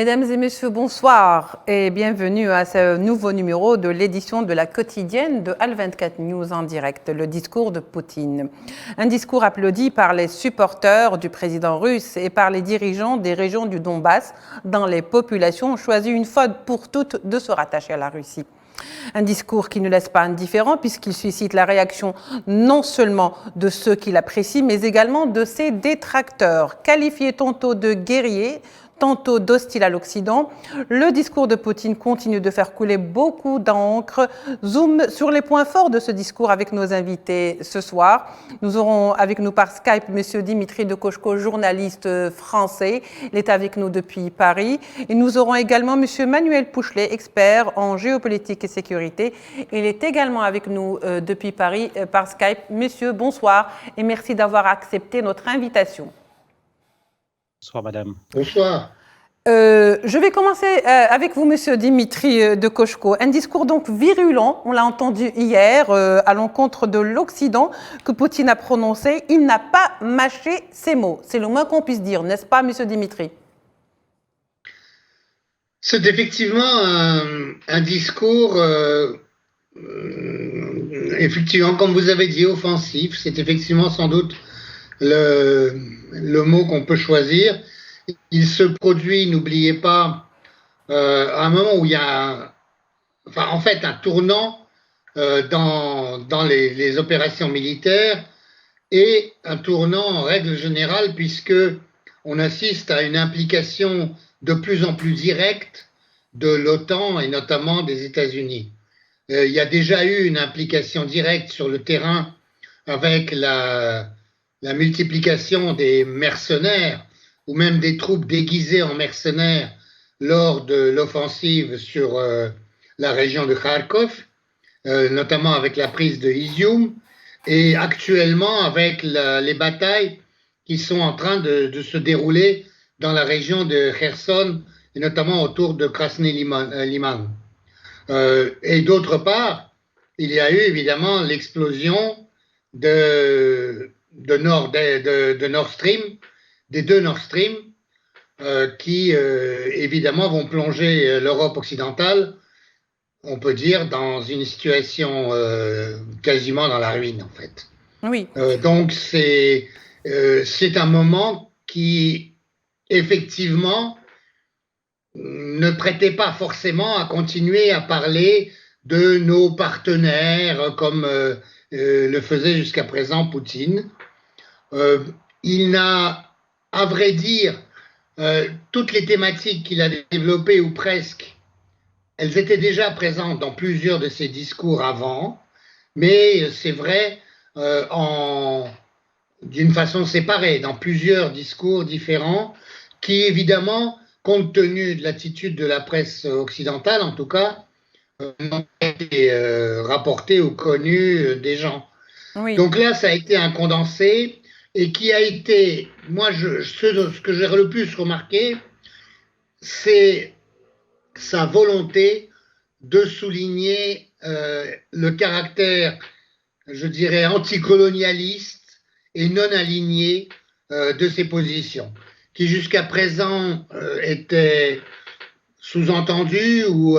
Mesdames et messieurs, bonsoir et bienvenue à ce nouveau numéro de l'édition de la quotidienne de Al24 News en direct, le discours de Poutine. Un discours applaudi par les supporters du président russe et par les dirigeants des régions du Donbass, dont les populations ont choisi une fois pour toutes de se rattacher à la Russie. Un discours qui ne laisse pas indifférent puisqu'il suscite la réaction non seulement de ceux qui l'apprécient, mais également de ses détracteurs, qualifiés tantôt de guerriers, tantôt d'hostiles à l'Occident. Le discours de Poutine continue de faire couler beaucoup d'encre. Zoom sur les points forts de ce discours avec nos invités ce soir. Nous aurons avec nous par Skype M. Dimitri de Koshko, journaliste français. Il est avec nous depuis Paris. Et nous aurons également M. Manuel Pouchelet, expert en géopolitique et sécurité. Il est également avec nous depuis Paris par Skype. Messieurs, bonsoir et merci d'avoir accepté notre invitation. Bonsoir, madame. Bonsoir. Je vais commencer avec vous, monsieur Dimitri de Koshko. Un discours donc virulent, on l'a entendu hier, à l'encontre de l'Occident, que Poutine a prononcé. Il n'a pas mâché ses mots. C'est le moins qu'on puisse dire, n'est-ce pas, monsieur Dimitri? C'est effectivement un discours, effectivement, comme vous avez dit, offensif. C'est effectivement sans doute le mot qu'on peut choisir. Il se produit, n'oubliez pas, à un moment où il y a un tournant dans les opérations militaires et un tournant en règle générale puisque on assiste à une implication de plus en plus directe de l'OTAN et notamment des États-Unis. Il y a déjà eu une implication directe sur le terrain avec la multiplication des mercenaires ou même des troupes déguisées en mercenaires lors de l'offensive sur la région de Kharkov, notamment avec la prise de Izium, et actuellement avec les batailles qui sont en train de se dérouler dans la région de Kherson, et notamment autour de Krasny Liman. Et d'autre part, il y a eu évidemment l'explosion de Nord Stream, des deux Nord Stream, qui évidemment vont plonger l'Europe occidentale, on peut dire, dans une situation quasiment dans la ruine en fait. Oui. Donc c'est un moment qui effectivement ne prêtait pas forcément à continuer à parler de nos partenaires comme le faisait jusqu'à présent Poutine. Il n'a, à vrai dire, toutes les thématiques qu'il a développées, ou presque, elles étaient déjà présentes dans plusieurs de ses discours avant, mais c'est vrai, d'une façon séparée, dans plusieurs discours différents, qui évidemment, compte tenu de l'attitude de la presse occidentale en tout cas, n'ont pas été rapportés ou connus des gens. Oui. Donc là, ça a été un condensé, et qui a été, moi, ce que j'ai le plus remarqué, c'est sa volonté de souligner le caractère, je dirais, anticolonialiste et non aligné de ses positions, qui jusqu'à présent était sous-entendu ou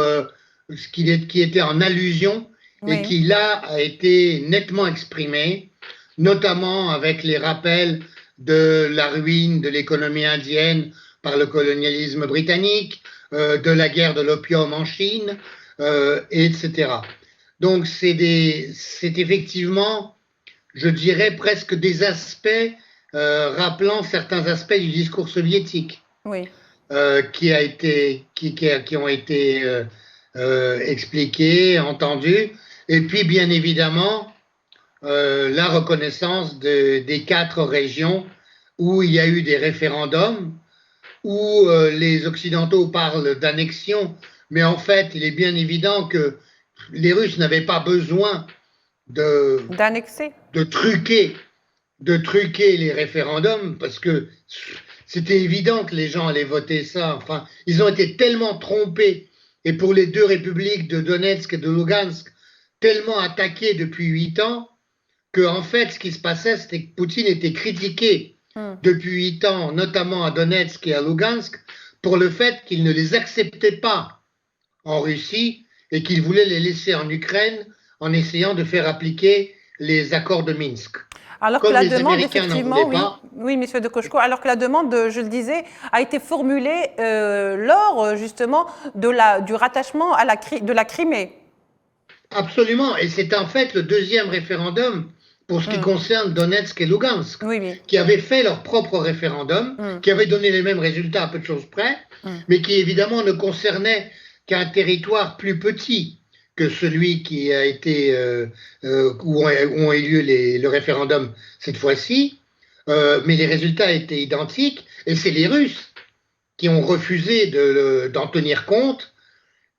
qui était en allusion, oui, et qui là a été nettement exprimé, notamment avec les rappels de la ruine de l'économie indienne par le colonialisme britannique, de la guerre de l'opium en Chine, etc. Donc c'est effectivement, je dirais, presque des aspects rappelant certains aspects du discours soviétique, oui, qui ont été expliqués, entendus, et puis bien évidemment la reconnaissance des 4 régions où il y a eu des référendums, où les Occidentaux parlent d'annexion, mais en fait, il est bien évident que les Russes n'avaient pas besoin de truquer les référendums, parce que c'était évident que les gens allaient voter ça. Enfin, ils ont été tellement trompés, et pour les 2 républiques de Donetsk et de Lugansk, tellement attaquées depuis 8 ans, que en fait, ce qui se passait, c'était que Poutine était critiqué depuis 8 ans, notamment à Donetsk et à Lugansk, pour le fait qu'il ne les acceptait pas en Russie et qu'il voulait les laisser en Ukraine en essayant de faire appliquer les accords de Minsk. Alors Comme que la les demande, Américains n'en effectivement, voulaient pas. oui, monsieur de Cocheco, alors que la demande, je le disais, a été formulée lors, justement, du rattachement de la Crimée. Absolument, et c'est en fait le deuxième référendum pour ce qui concerne Donetsk et Lugansk, qui avaient fait leur propre référendum, qui avait donné les mêmes résultats à peu de choses près, mais qui évidemment ne concernait qu'un territoire plus petit que celui qui a été où ont eu lieu le référendum cette fois-ci, mais les résultats étaient identiques, et c'est les Russes qui ont refusé d'en tenir compte.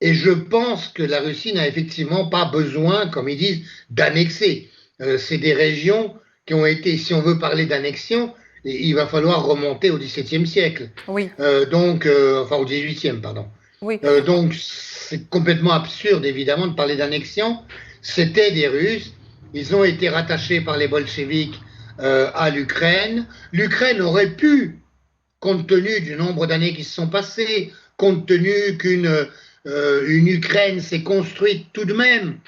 Et je pense que la Russie n'a effectivement pas besoin, comme ils disent, d'annexer. C'est des régions qui ont été, si on veut parler d'annexion, il va falloir remonter au XVIIe siècle. Oui. Enfin au XVIIIe, pardon. Oui. Donc c'est complètement absurde, évidemment, de parler d'annexion. C'était des Russes. Ils ont été rattachés par les bolcheviks à l'Ukraine. L'Ukraine aurait pu, compte tenu du nombre d'années qui se sont passées, compte tenu qu'une Ukraine s'est construite tout de même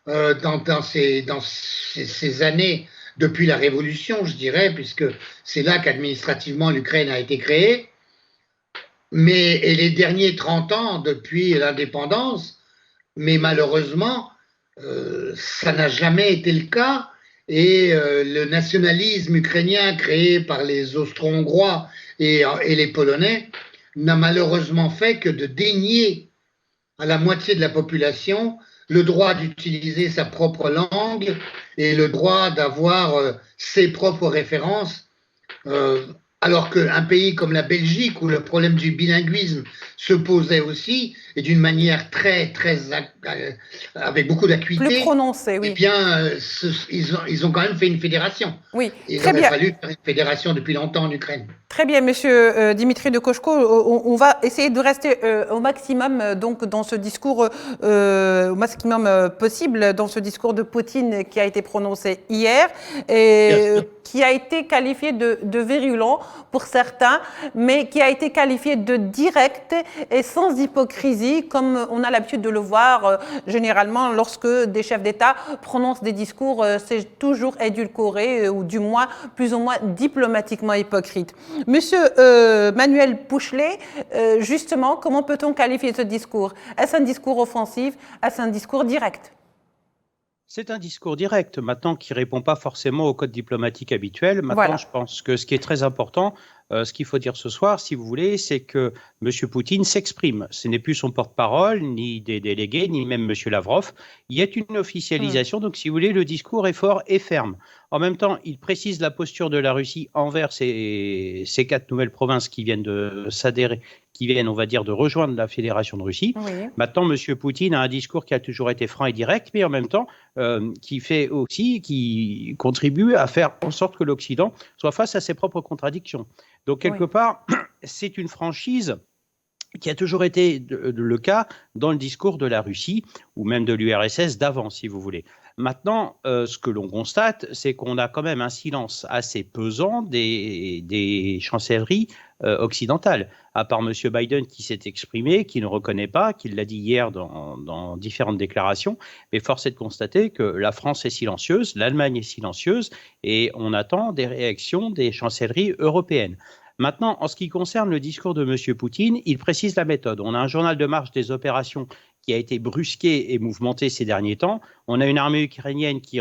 dans ces années depuis la Révolution, je dirais, puisque c'est là qu'administrativement l'Ukraine a été créée. Et les derniers 30 ans depuis l'indépendance, mais malheureusement, ça n'a jamais été le cas. Et le nationalisme ukrainien créé par les Austro-Hongrois et les Polonais n'a malheureusement fait que de dénier à la moitié de la population le droit d'utiliser sa propre langue et le droit d'avoir ses propres références, alors qu'un pays comme la Belgique, où le problème du bilinguisme se posait aussi, et d'une manière avec beaucoup d'acuité, plus prononcée, oui. Eh bien, ils ont quand même fait une fédération. Oui, il aurait fallu faire une fédération depuis longtemps en Ukraine. Très bien, monsieur Dimitri de Cocheco, on va essayer de rester au maximum donc dans ce discours, au maximum possible dans ce discours de Poutine qui a été prononcé hier et qui a été qualifié de virulent pour certains, mais qui a été qualifié de direct et sans hypocrisie, comme on a l'habitude de le voir généralement lorsque des chefs d'État prononcent des discours, c'est toujours édulcoré ou du moins plus ou moins diplomatiquement hypocrite. Monsieur Manuel Pouchelet, justement, comment peut-on qualifier ce discours? Est-ce un discours offensif? Est-ce un discours direct? C'est un discours direct, maintenant, qui ne répond pas forcément au code diplomatique habituel. Maintenant, voilà. Je pense que ce qui est très important, ce qu'il faut dire ce soir, si vous voulez, c'est que M. Poutine s'exprime. Ce n'est plus son porte-parole, ni des délégués, ni même M. Lavrov. Il y a une officialisation, donc si vous voulez, le discours est fort et ferme. En même temps, il précise la posture de la Russie envers ces 4 nouvelles provinces qui viennent de s'adhérer, qui viennent, on va dire, de rejoindre la Fédération de Russie. Oui. Maintenant, M. Poutine a un discours qui a toujours été franc et direct, mais en même temps, qui contribue à faire en sorte que l'Occident soit face à ses propres contradictions. Donc, quelque part, c'est une franchise qui a toujours été le cas dans le discours de la Russie ou même de l'URSS d'avant, si vous voulez. Maintenant, ce que l'on constate, c'est qu'on a quand même un silence assez pesant des chancelleries occidentales, à part M. Biden qui s'est exprimé, qui ne reconnaît pas, qui l'a dit hier dans différentes déclarations, mais force est de constater que la France est silencieuse, l'Allemagne est silencieuse, et on attend des réactions des chancelleries européennes. Maintenant, en ce qui concerne le discours de M. Poutine, il précise la méthode. On a un journal de marche des opérations qui a été brusqué et mouvementé ces derniers temps. On a une armée ukrainienne qui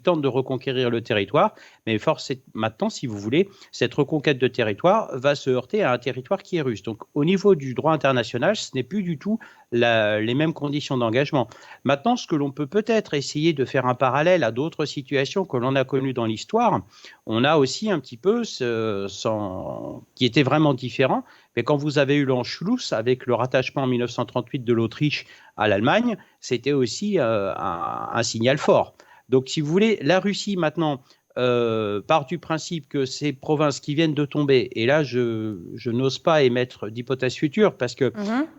tente de reconquérir le territoire, mais force est maintenant, si vous voulez, cette reconquête de territoire va se heurter à un territoire qui est russe. Donc, au niveau du droit international, ce n'est plus du tout les mêmes conditions d'engagement. Maintenant, ce que l'on peut peut-être essayer de faire un parallèle à d'autres situations que l'on a connues dans l'histoire, on a aussi un petit peu qui était vraiment différent. Mais quand vous avez eu l'Anschluss avec le rattachement en 1938 de l'Autriche à l'Allemagne, c'était aussi un signal fort. Donc, si vous voulez, la Russie maintenant part du principe que ces provinces qui viennent de tomber, et là, je n'ose pas émettre d'hypothèse future parce que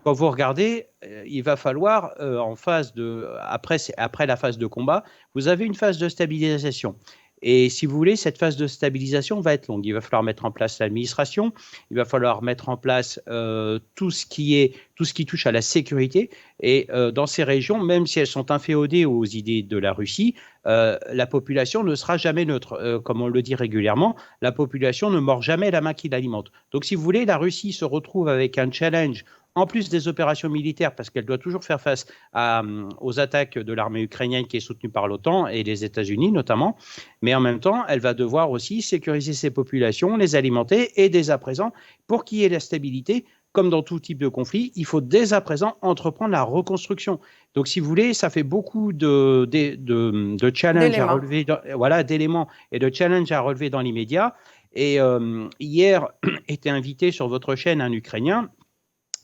quand vous regardez, il va falloir, après la phase de combat, vous avez une phase de stabilisation. Et si vous voulez, cette phase de stabilisation va être longue. Il va falloir mettre en place l'administration, il va falloir mettre en place tout ce qui touche à la sécurité. Et dans ces régions, même si elles sont inféodées aux idées de la Russie, la population ne sera jamais neutre. Comme on le dit régulièrement, la population ne mord jamais la main qui l'alimente. Donc si vous voulez, la Russie se retrouve avec un challenge en plus des opérations militaires, parce qu'elle doit toujours faire face aux attaques de l'armée ukrainienne qui est soutenue par l'OTAN et les États-Unis notamment, mais en même temps, elle va devoir aussi sécuriser ses populations, les alimenter, et dès à présent, pour qu'il y ait la stabilité, comme dans tout type de conflit, il faut dès à présent entreprendre la reconstruction. Donc, si vous voulez, ça fait beaucoup de challenges à relever, d'éléments et de challenges à relever dans l'immédiat. Et hier était invité sur votre chaîne un Ukrainien,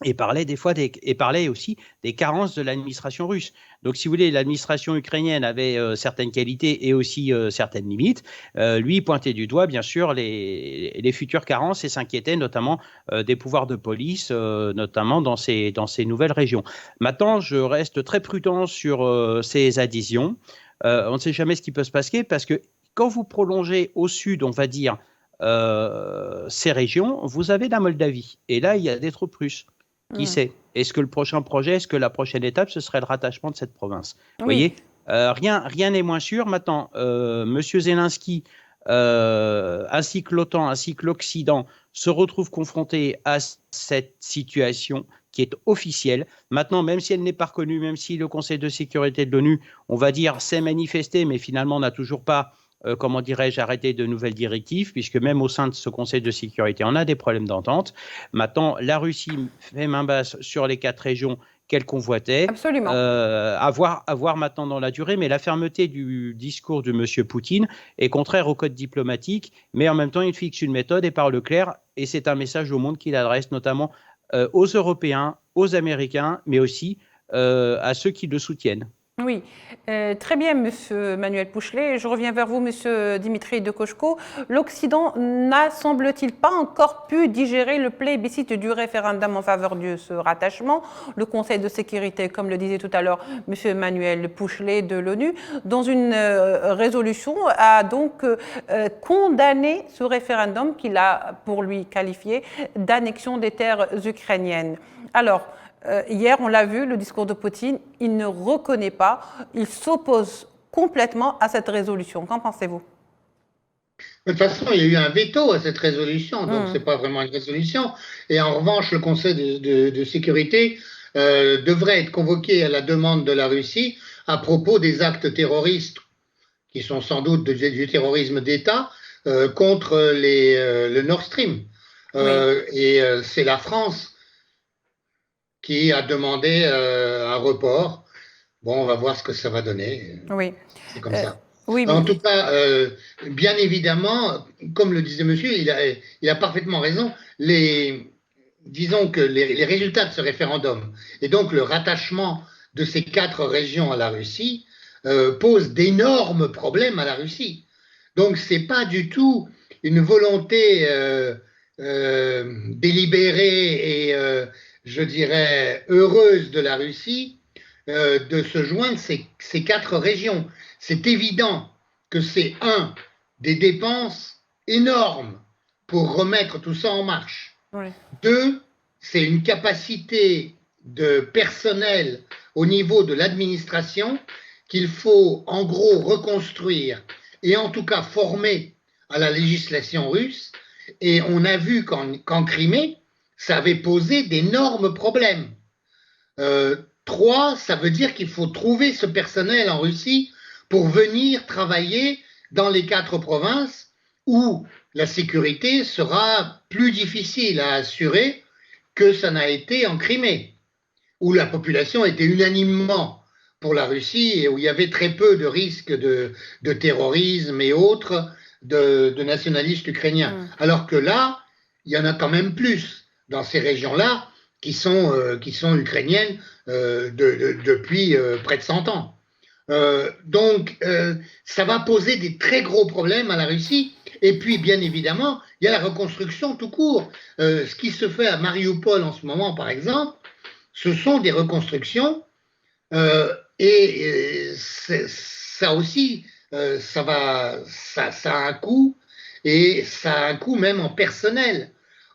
et parlait aussi des carences de l'administration russe. Donc, si vous voulez, l'administration ukrainienne avait certaines qualités et aussi certaines limites. Lui pointait du doigt, bien sûr, les futures carences et s'inquiétait notamment des pouvoirs de police, notamment dans ces nouvelles régions. Maintenant, je reste très prudent sur ces adhésions. On ne sait jamais ce qui peut se passer parce que quand vous prolongez au sud, on va dire, ces régions, vous avez la Moldavie. Et là, il y a des troupes russes. Qui sait? Est-ce que le prochain projet, est-ce que la prochaine étape, ce serait le rattachement de cette province? Vous voyez, rien n'est moins sûr. Maintenant, M. Zelensky, ainsi que l'OTAN, ainsi que l'Occident, se retrouvent confrontés à cette situation qui est officielle. Maintenant, même si elle n'est pas reconnue, même si le Conseil de sécurité de l'ONU, on va dire, s'est manifesté, mais finalement n'a toujours pas comment dirais-je, arrêter de nouvelles directives, puisque même au sein de ce Conseil de sécurité, on a des problèmes d'entente. Maintenant, la Russie fait main basse sur les 4 régions qu'elle convoitait. Absolument. À voir maintenant dans la durée, mais la fermeté du discours de M. Poutine est contraire au code diplomatique, mais en même temps, il fixe une méthode et parle clair, et c'est un message au monde qu'il adresse notamment aux Européens, aux Américains, mais aussi à ceux qui le soutiennent. Oui, très bien, Monsieur Manuel Pouchelet. Je reviens vers vous, Monsieur Dimitri de Kochko. L'Occident n'a, semble-t-il, pas encore pu digérer le plébiscite du référendum en faveur de ce rattachement. Le Conseil de sécurité, comme le disait tout à l'heure Monsieur Manuel Pouchelet de l'ONU, dans une résolution, a donc condamné ce référendum qu'il a, pour lui, qualifié d'annexion des terres ukrainiennes. Alors, hier, on l'a vu, le discours de Poutine, il ne reconnaît pas, il s'oppose complètement à cette résolution. Qu'en pensez-vous? De toute façon, il y a eu un veto à cette résolution, donc ce n'est pas vraiment une résolution. Et en revanche, le Conseil de sécurité devrait être convoqué à la demande de la Russie à propos des actes terroristes, qui sont sans doute du terrorisme d'État, contre le Nord Stream. Et c'est la France qui a demandé un report. Bon, on va voir ce que ça va donner. Oui. C'est comme ça. Oui, en tout cas, bien évidemment, comme le disait monsieur, il a parfaitement raison. Disons que les résultats de ce référendum et donc le rattachement de ces 4 régions à la Russie posent d'énormes problèmes à la Russie. Donc, ce n'est pas du tout une volonté délibérée et je dirais, heureuse de la Russie de se joindre ces 4 régions. C'est évident que c'est des dépenses énormes pour remettre tout ça en marche. Oui. 2, c'est une capacité de personnel au niveau de l'administration qu'il faut en gros reconstruire et en tout cas former à la législation russe. Et on a vu qu'en Crimée, ça avait posé d'énormes problèmes. 3, ça veut dire qu'il faut trouver ce personnel en Russie pour venir travailler dans les 4 provinces où la sécurité sera plus difficile à assurer que ça n'a été en Crimée, où la population était unanimement pour la Russie et où il y avait très peu de risques de terrorisme et autres de nationalistes ukrainiens. Alors que là, il y en a quand même plus dans ces régions-là qui sont ukrainiennes depuis près de 100 ans. Donc, ça va poser des très gros problèmes à la Russie. Et puis, bien évidemment, il y a la reconstruction tout court. Ce qui se fait à Mariupol en ce moment, par exemple, ce sont des reconstructions et ça aussi, ça a un coût, et ça a un coût même en personnel.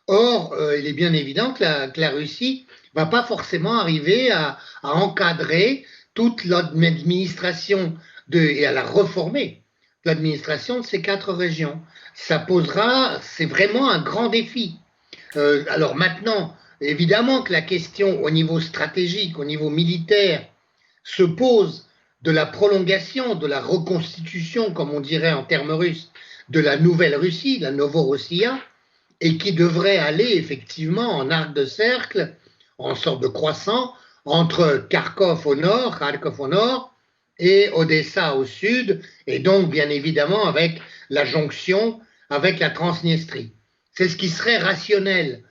Or, il est bien évident que la Russie ne va pas forcément arriver à encadrer toute l'administration et à la reformer, l'administration de ces 4 régions. C'est vraiment un grand défi. Alors maintenant, évidemment que la question au niveau stratégique, au niveau militaire, se pose de la prolongation, de la reconstitution, comme on dirait en termes russes, de la nouvelle Russie, la Novorossia, et qui devrait aller effectivement en arc de cercle, en sorte de croissant, entre Kharkov au nord et Odessa au sud, et donc bien évidemment avec la jonction avec la Transnistrie. C'est ce qui serait rationnel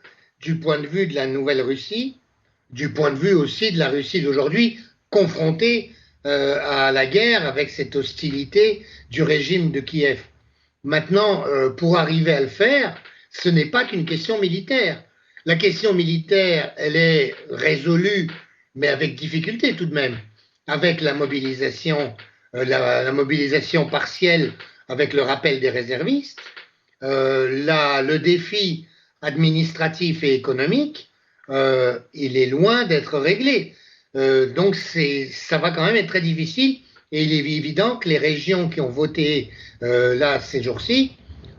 du point de vue de la Nouvelle-Russie, du point de vue aussi de la Russie d'aujourd'hui, confrontée à la guerre avec cette hostilité du régime de Kiev. Maintenant, pour arriver à le faire, ce n'est pas qu'une question militaire. La question militaire, elle est résolue, mais avec difficulté tout de même, avec la mobilisation partielle, avec le rappel des réservistes. Le défi administratif et économique, il est loin d'être réglé. Donc ça va quand même être très difficile, et il est évident que les régions qui ont voté là ces jours-ci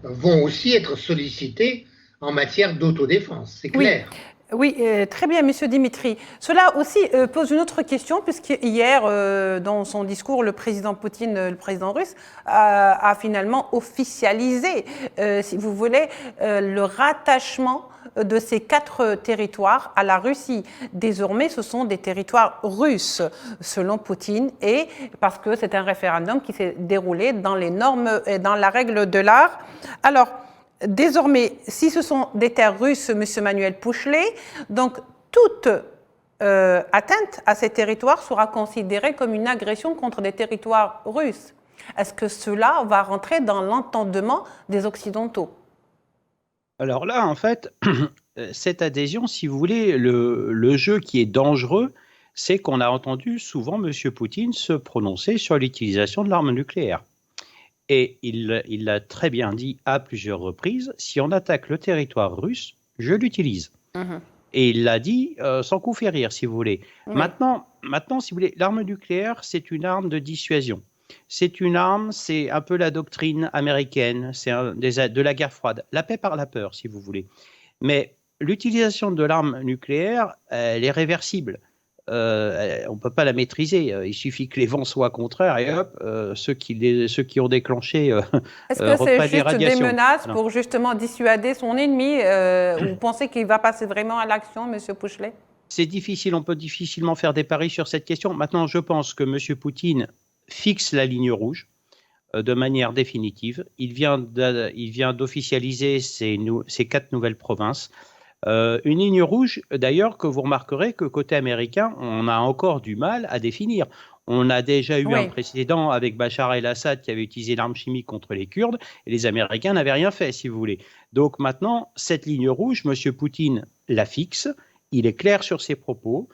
vont aussi être sollicitées en matière d'autodéfense, c'est clair. Oui, très bien, Monsieur Dimitri. Cela aussi pose une autre question, puisqu'hier, dans son discours, le président Poutine, le président russe, a finalement officialisé, si vous voulez, le rattachement de ces 4 territoires à la Russie. Désormais, ce sont des territoires russes, selon Poutine, et parce que c'est un référendum qui s'est déroulé dans les normes et dans la règle de l'art. Alors, désormais, si ce sont des terres russes, M. Manuel Pouchelet, donc toute atteinte à ces territoires sera considérée comme une agression contre des territoires russes. Est-ce que cela va rentrer dans l'entendement des Occidentaux? Alors là, en fait, cette adhésion, si vous voulez, le jeu qui est dangereux, c'est qu'on a entendu souvent M. Poutine se prononcer sur l'utilisation de l'arme nucléaire. Et il l'a très bien dit à plusieurs reprises, si on attaque le territoire russe, je l'utilise. Et il l'a dit sans coup férir, si vous voulez. Maintenant, si vous voulez, l'arme nucléaire, c'est une arme de dissuasion. C'est une arme, c'est un peu la doctrine américaine, c'est de la guerre froide. La paix par la peur, si vous voulez. Mais l'utilisation de l'arme nucléaire, elle est réversible. On ne peut pas la maîtriser. Il suffit que les vents soient contraires et hop, ceux qui ont déclenché Est-ce que c'est les juste radiations. des menaces pour justement dissuader son ennemi Vous pensez qu'il va passer vraiment à l'action, M. Pouchelet? C'est difficile, on peut difficilement faire des paris sur cette question. Maintenant, je pense que M. Poutine fixe la ligne rouge de manière définitive. Il vient d'officialiser ces 4 nouvelles provinces. Une ligne rouge, d'ailleurs, que vous remarquerez que côté américain, on a encore du mal à définir. On a déjà eu un précédent avec Bachar el-Assad qui avait utilisé l'arme chimique contre les Kurdes, et les Américains n'avaient rien fait, si vous voulez. Donc maintenant, cette ligne rouge, M. Poutine la fixe, il est clair sur ses propos.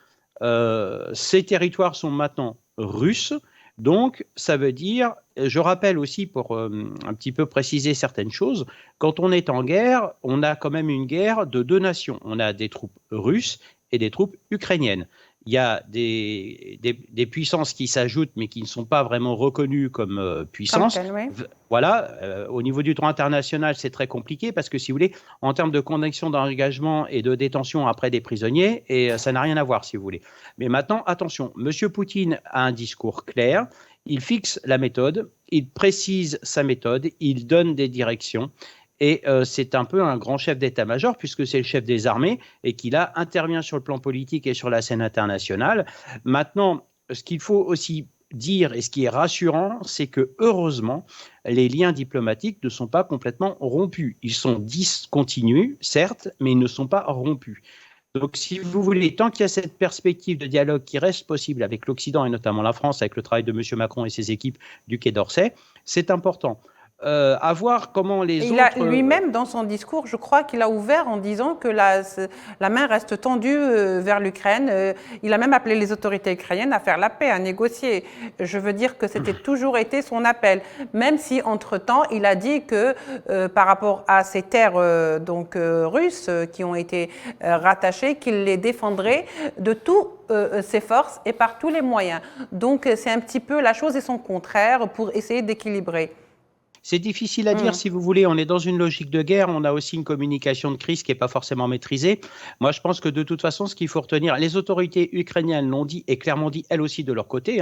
Ces territoires sont maintenant russes. Donc, ça veut dire, je rappelle aussi pour un petit peu préciser certaines choses, quand on est en guerre, on a quand même une guerre de 2 nations. On a des troupes russes et des troupes ukrainiennes. Il y a des puissances qui s'ajoutent, mais qui ne sont pas vraiment reconnues comme puissances. Voilà, au niveau du droit international, c'est très compliqué parce que, si vous voulez, en termes de conditions d'engagement et de détention après des prisonniers, et ça n'a rien à voir, si vous voulez. Mais maintenant, attention, M. Poutine a un discours clair, il fixe la méthode, il précise sa méthode, il donne des directions. Et c'est un peu un grand chef d'état-major, puisque c'est le chef des armées et qu'il intervient sur le plan politique et sur la scène internationale. Maintenant, ce qu'il faut aussi dire, et ce qui est rassurant, c'est que heureusement, les liens diplomatiques ne sont pas complètement rompus. Ils sont discontinus, certes, mais ils ne sont pas rompus. Donc, si vous voulez, tant qu'il y a cette perspective de dialogue qui reste possible avec l'Occident, et notamment la France, avec le travail de M. Macron et ses équipes du Quai d'Orsay, c'est important. à voir comment les Il a autres… lui-même, dans son discours, je crois qu'il a ouvert en disant que la main reste tendue vers l'Ukraine. Il a même appelé les autorités ukrainiennes à faire la paix, à négocier. Je veux dire que c'était toujours été son appel, même si, entre-temps, il a dit que par rapport à ces terres russes qui ont été rattachées, qu'il les défendrait de toutes ses forces et par tous les moyens. Donc, c'est un petit peu la chose et son contraire pour essayer d'équilibrer. C'est difficile à dire, si vous voulez. On est dans une logique de guerre. On a aussi une communication de crise qui n'est pas forcément maîtrisée. Moi, je pense que de toute façon, ce qu'il faut retenir, les autorités ukrainiennes l'ont dit et clairement dit, elles aussi, de leur côté,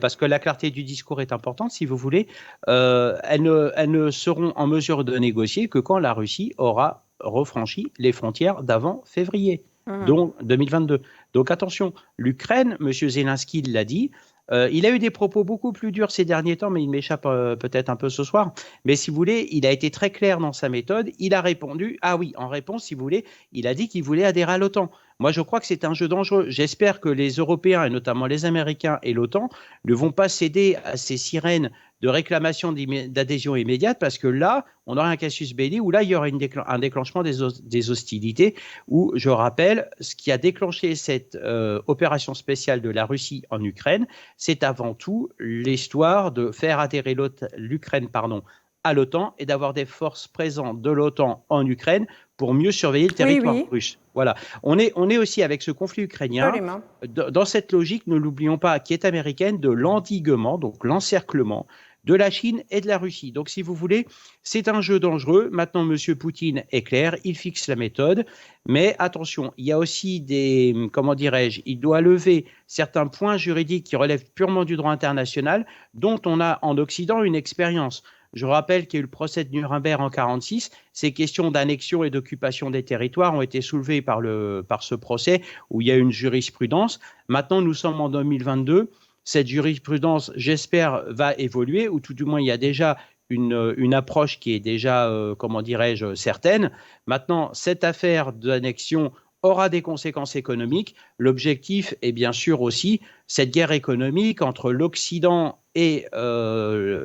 parce que la clarté du discours est importante, si vous voulez. Elles ne seront en mesure de négocier que quand la Russie aura refranchi les frontières d'avant février, donc 2022. Donc attention, l'Ukraine, M. Zelensky l'a dit, il a eu des propos beaucoup plus durs ces derniers temps, mais il m'échappe peut-être un peu ce soir. Mais si vous voulez, il a été très clair dans sa méthode. Il a répondu, en réponse, si vous voulez, il a dit qu'il voulait adhérer à l'OTAN. Moi, je crois que c'est un jeu dangereux. J'espère que les Européens, et notamment les Américains et l'OTAN, ne vont pas céder à ces sirènes de réclamation d'adhésion immédiate, parce que là, on aurait un casus belli où là, il y aurait un déclenchement des hostilités, où, je rappelle, ce qui a déclenché cette opération spéciale de la Russie en Ukraine, c'est avant tout l'histoire de faire adhérer l'Ukraine à l'OTAN et d'avoir des forces présentes de l'OTAN en Ukraine pour mieux surveiller le territoire russe. Voilà. On est aussi avec ce conflit ukrainien, dans cette logique, ne l'oublions pas, qui est américaine, de l'endiguement, donc l'encerclement de la Chine et de la Russie. Donc, si vous voulez, c'est un jeu dangereux. Maintenant, M. Poutine est clair, il fixe la méthode. Mais attention, il y a aussi il doit lever certains points juridiques qui relèvent purement du droit international, dont on a en Occident une expérience. Je rappelle qu'il y a eu le procès de Nuremberg en 1946. Ces questions d'annexion et d'occupation des territoires ont été soulevées par ce procès où il y a une jurisprudence. Maintenant, nous sommes en 2022. Cette jurisprudence, j'espère, va évoluer, ou tout du moins, il y a déjà une approche qui est déjà, certaine. Maintenant, cette affaire d'annexion aura des conséquences économiques. L'objectif est bien sûr aussi cette guerre économique entre l'Occident et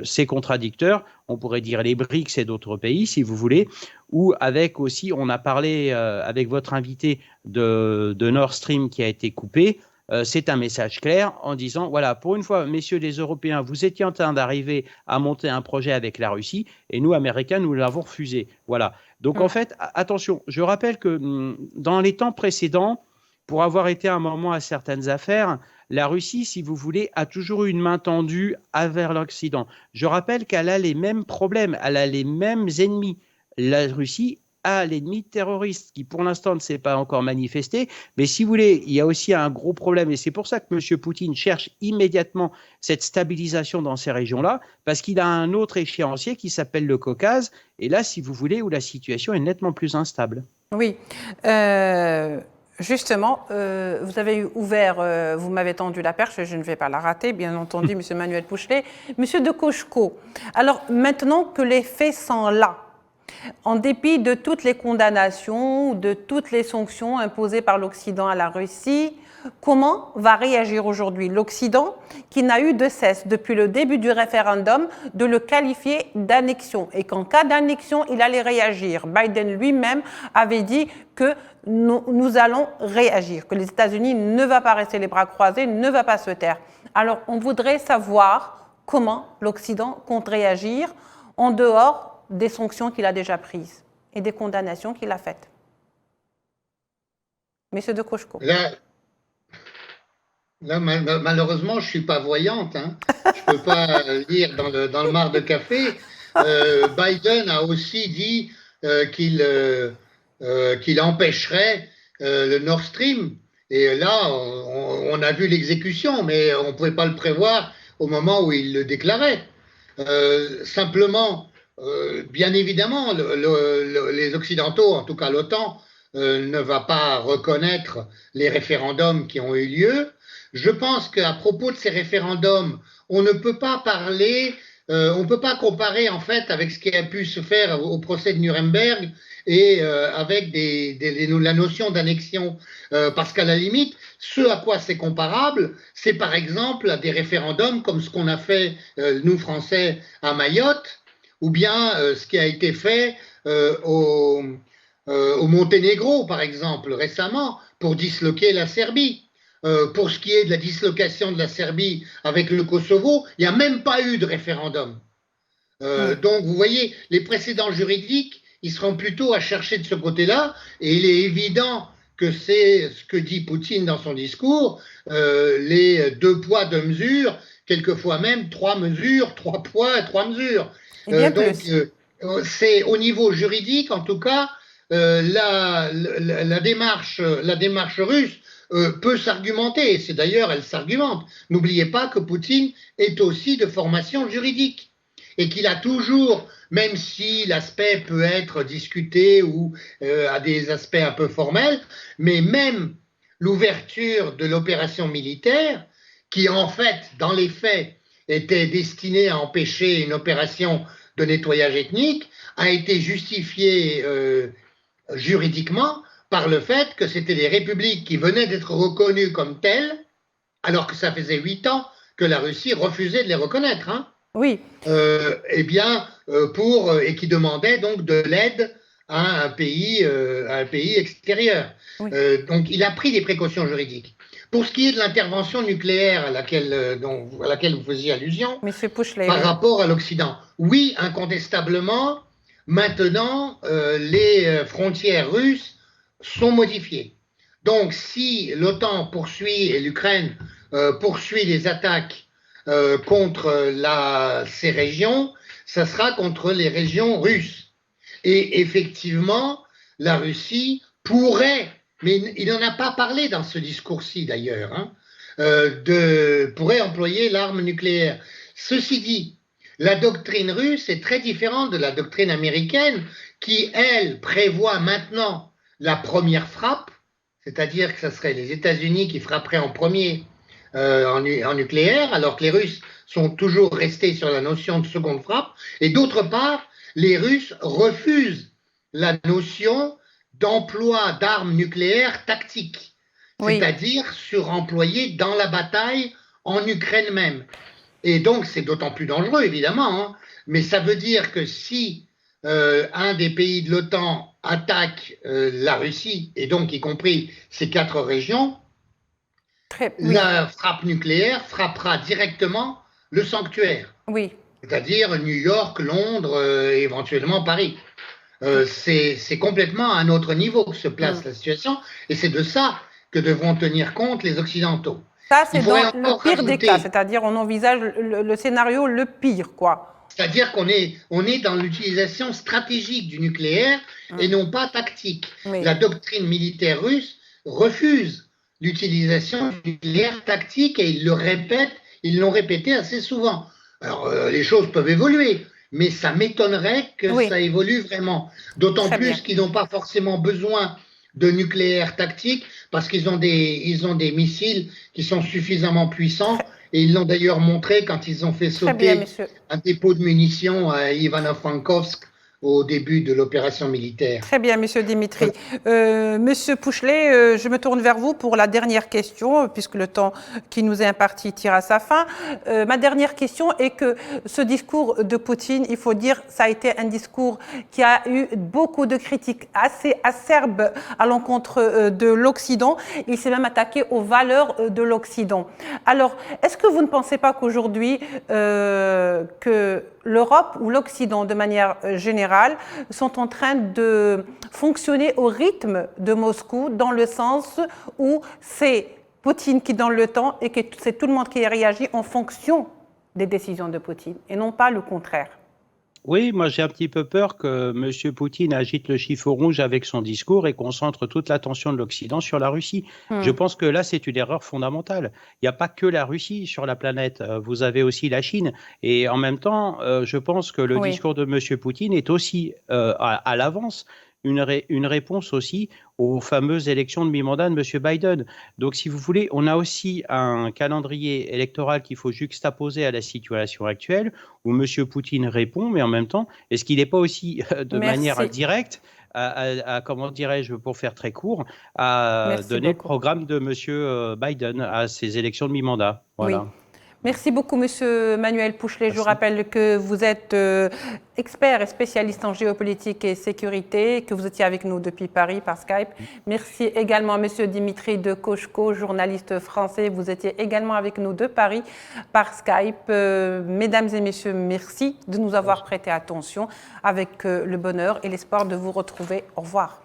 ses contradicteurs, on pourrait dire les BRICS et d'autres pays, si vous voulez, ou avec aussi, on a parlé avec votre invité de Nord Stream qui a été coupé. C'est un message clair en disant, voilà, pour une fois, messieurs les Européens, vous étiez en train d'arriver à monter un projet avec la Russie et nous, Américains, nous l'avons refusé. Voilà. Donc, en fait, attention, je rappelle que dans les temps précédents, pour avoir été un moment à certaines affaires, la Russie, si vous voulez, a toujours eu une main tendue vers l'Occident. Je rappelle qu'elle a les mêmes problèmes, elle a les mêmes ennemis. La Russie a l'ennemi terroriste qui, pour l'instant, ne s'est pas encore manifesté. Mais si vous voulez, il y a aussi un gros problème et c'est pour ça que M. Poutine cherche immédiatement cette stabilisation dans ces régions-là, parce qu'il a un autre échéancier qui s'appelle le Caucase. Et là, si vous voulez, où la situation est nettement plus instable. Oui. Justement, vous avez ouvert, vous m'avez tendu la perche, je ne vais pas la rater, bien entendu, M. Manuel Pouchelet. M. Decauchecot, alors maintenant que les faits sont là, en dépit de toutes les condamnations, de toutes les sanctions imposées par l'Occident à la Russie, comment va réagir aujourd'hui l'Occident qui n'a eu de cesse, depuis le début du référendum, de le qualifier d'annexion et qu'en cas d'annexion, il allait réagir. Biden lui-même avait dit que nous allons réagir, que les États-Unis ne vont pas rester les bras croisés, ne vont pas se taire. Alors, on voudrait savoir comment l'Occident compte réagir en dehors des sanctions qu'il a déjà prises et des condamnations qu'il a faites. Monsieur Decauchecot. Là, malheureusement, je ne suis pas voyante. Je ne peux pas lire dans le mar de café. Biden a aussi dit qu'il empêcherait le Nord Stream. Et là, on a vu l'exécution, mais on ne pouvait pas le prévoir au moment où il le déclarait. Simplement, bien évidemment, les Occidentaux, en tout cas l'OTAN, ne va pas reconnaître les référendums qui ont eu lieu. Je pense qu'à propos de ces référendums, on ne peut pas parler, on ne peut pas comparer en fait avec ce qui a pu se faire au procès de Nuremberg et avec la notion d'annexion. Parce qu'à la limite, ce à quoi c'est comparable, c'est par exemple à des référendums comme ce qu'on a fait, nous Français, à Mayotte, ou bien ce qui a été fait au Monténégro, par exemple, récemment, pour disloquer la Serbie. Pour ce qui est de la dislocation de la Serbie avec le Kosovo, il n'y a même pas eu de référendum. Donc, vous voyez, les précédents juridiques, ils seront plutôt à chercher de ce côté-là, et il est évident que c'est ce que dit Poutine dans son discours, les 2 poids, 2 mesures, quelquefois même 3 mesures, 3 poids, 3 mesures. Donc, c'est au niveau juridique, en tout cas, la démarche russe peut s'argumenter. C'est d'ailleurs, elle s'argumente. N'oubliez pas que Poutine est aussi de formation juridique et qu'il a toujours, même si l'aspect peut être discuté ou a des aspects un peu formels, mais même l'ouverture de l'opération militaire, qui en fait, dans les faits, était destinée à empêcher une opération de nettoyage ethnique, a été justifiée juridiquement par le fait que c'était des républiques qui venaient d'être reconnues comme telles, alors que ça faisait 8 ans que la Russie refusait de les reconnaître. Hein. Oui. Eh bien, et qui demandait donc de l'aide à un pays extérieur. Oui. Donc, il a pris des précautions juridiques. Pour ce qui est de l'intervention nucléaire à laquelle vous faisiez allusion, par rapport à l'Occident, oui, incontestablement, maintenant, les frontières russes sont modifiées. Donc, si l'OTAN poursuit et l'Ukraine poursuit les attaques contre ces régions, ça sera contre les régions russes. Et effectivement, la Russie pourrait, mais il n'en a pas parlé dans ce discours-ci d'ailleurs, hein, pourrait employer l'arme nucléaire. Ceci dit, la doctrine russe est très différente de la doctrine américaine qui, elle, prévoit maintenant la première frappe, c'est-à-dire que ce serait les États-Unis qui frapperaient en premier en nucléaire, alors que les Russes sont toujours restés sur la notion de seconde frappe. Et d'autre part, les Russes refusent la notion d'emploi d'armes nucléaires tactiques, oui, c'est-à-dire suremployées dans la bataille en Ukraine même. Et donc, c'est d'autant plus dangereux, évidemment, hein, mais ça veut dire que si un des pays de l'OTAN attaque la Russie, et donc y compris ces 4 régions, la frappe nucléaire frappera directement le sanctuaire, oui, c'est-à-dire New York, Londres, éventuellement Paris. C'est complètement à un autre niveau que se place la situation, et c'est de ça que devront tenir compte les Occidentaux. Ça, c'est dans le pire des cas, c'est-à-dire on envisage le scénario le pire, quoi. C'est-à-dire qu'on est dans l'utilisation stratégique du nucléaire et non pas tactique. Oui. La doctrine militaire russe refuse l'utilisation du nucléaire tactique et ils l'ont répété assez souvent. Alors, les choses peuvent évoluer, mais ça m'étonnerait que ça évolue vraiment. D'autant plus qu'ils n'ont pas forcément besoin de nucléaire tactique parce qu'ils ont des missiles qui sont suffisamment puissants. Et ils l'ont d'ailleurs montré quand ils ont fait sauter un dépôt de munitions à Ivano-Frankovsk au début de l'opération militaire. Très bien, Monsieur Dimitri. Monsieur Pouchelet, je me tourne vers vous pour la dernière question, puisque le temps qui nous est imparti tire à sa fin. Ma dernière question est que ce discours de Poutine, il faut dire, ça a été un discours qui a eu beaucoup de critiques assez acerbes à l'encontre de l'Occident. Il s'est même attaqué aux valeurs de l'Occident. Alors, est-ce que vous ne pensez pas qu'aujourd'hui, que l'Europe ou l'Occident, de manière générale, sont en train de fonctionner au rythme de Moscou, dans le sens où c'est Poutine qui donne le temps et que c'est tout le monde qui réagit en fonction des décisions de Poutine, et non pas le contraire? Oui, moi j'ai un petit peu peur que M. Poutine agite le chiffre rouge avec son discours et concentre toute l'attention de l'Occident sur la Russie. Je pense que là, c'est une erreur fondamentale. Il n'y a pas que la Russie sur la planète, vous avez aussi la Chine. Et en même temps, je pense que le discours de M. Poutine est aussi à l'avance une réponse aussi aux fameuses élections de mi-mandat de M. Biden. Donc, si vous voulez, on a aussi un calendrier électoral qu'il faut juxtaposer à la situation actuelle, où M. Poutine répond, mais en même temps, est-ce qu'il n'est pas aussi de manière directe comment dirais-je, pour faire très court, à donner le programme de M. Biden à ces élections de mi-mandat? Voilà. Oui. Merci beaucoup, Monsieur Manuel Pouchelet. Je vous rappelle que vous êtes expert et spécialiste en géopolitique et sécurité, que vous étiez avec nous depuis Paris par Skype. Merci également à Monsieur Dimitri de Kochko, journaliste français. Vous étiez également avec nous de Paris par Skype. Mesdames et messieurs, merci de nous avoir prêté attention avec le bonheur et l'espoir de vous retrouver. Au revoir.